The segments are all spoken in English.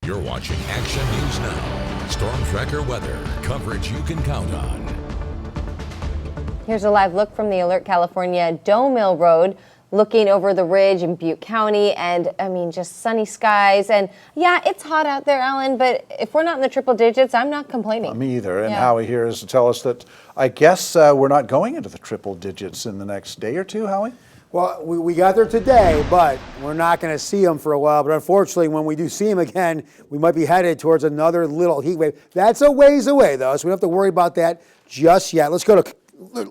You're watching Action News Now. Storm Tracker weather. Coverage you can count on. Here's a live look from the Alert California Doe Mill Road, looking over the ridge in Butte County, and just sunny skies. And yeah, it's hot out there, Alan, but if we're not in the triple digits, I'm not complaining. Me either. And Howie here is to tell us that I guess we're not going into the triple digits in the next day or two, Howie? Well, we got there today, but we're not going to see them for a while. But unfortunately, when we do see them again, we might be headed towards another little heat wave. That's a ways away, though, so we don't have to worry about that just yet. Let's go to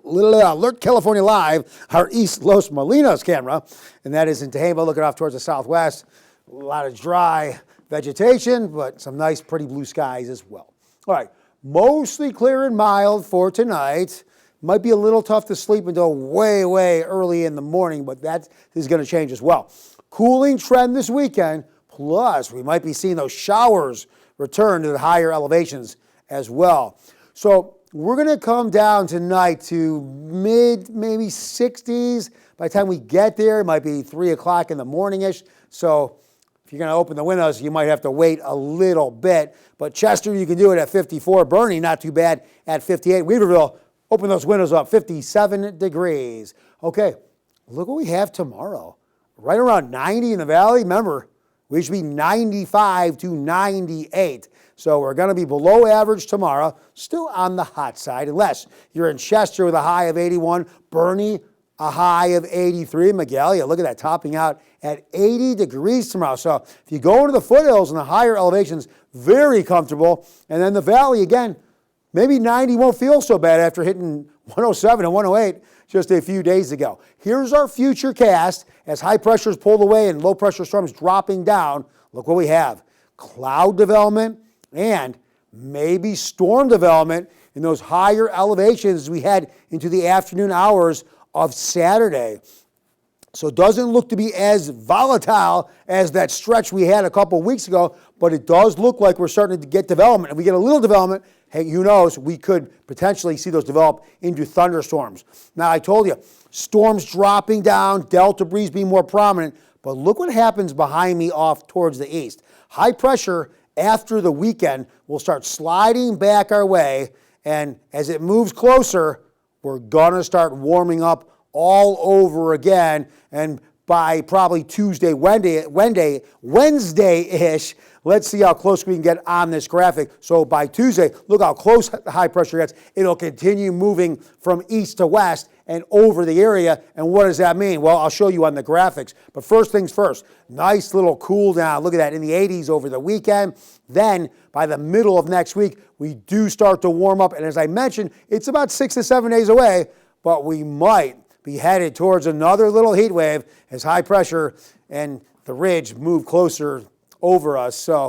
Alert California Live, our East Los Molinos camera, and that is in Tejema, looking off towards the southwest. A lot of dry vegetation, but some nice, pretty blue skies as well. All right, mostly clear and mild for tonight. Might be a little tough to sleep until way, way early in the morning, but that is going to change as well. Cooling trend this weekend, plus we might be seeing those showers return to the higher elevations as well. So we're going to come down tonight to maybe 60s. By the time we get there, it might be 3 o'clock in the morning-ish. So if you're going to open the windows, you might have to wait a little bit. But Chester, you can do it at 54. Bernie, not too bad at 58. Weaverville, open those windows up, 57 degrees. Okay, look what we have tomorrow. Right around 90 in the valley. Remember, we should be 95 to 98. So we're going to be below average tomorrow, still on the hot side, unless you're in Chester with a high of 81, Bernie, a high of 83, Magalia, look at that, topping out at 80 degrees tomorrow. So if you go into the foothills and the higher elevations, very comfortable. And then the valley, again, maybe 90 won't feel so bad after hitting 107 and 108 just a few days ago. Here's our future cast as high pressure is pulled away and low pressure storms dropping down. Look what we have. Cloud development and maybe storm development in those higher elevations as we head into the afternoon hours of Saturday. So it doesn't look to be as volatile as that stretch we had a couple weeks ago, but it does look like we're starting to get development. If we get a little development, hey, who knows, we could potentially see those develop into thunderstorms. Now, I told you, storms dropping down, delta breeze being more prominent, but look what happens behind me off towards the east. High pressure after the weekend will start sliding back our way, and as it moves closer, we're going to start warming up all over again, and by probably Tuesday, Wednesday-ish, let's see how close we can get on this graphic. So by Tuesday, look how close the high pressure gets. It'll continue moving from east to west and over the area. And what does that mean? Well, I'll show you on the graphics. But first things first, nice little cool down. Look at that, in the 80s over the weekend. Then by the middle of next week, we do start to warm up. And as I mentioned, it's about 6 to 7 days away, but we might be headed towards another little heat wave as high pressure and the ridge move closer over us. So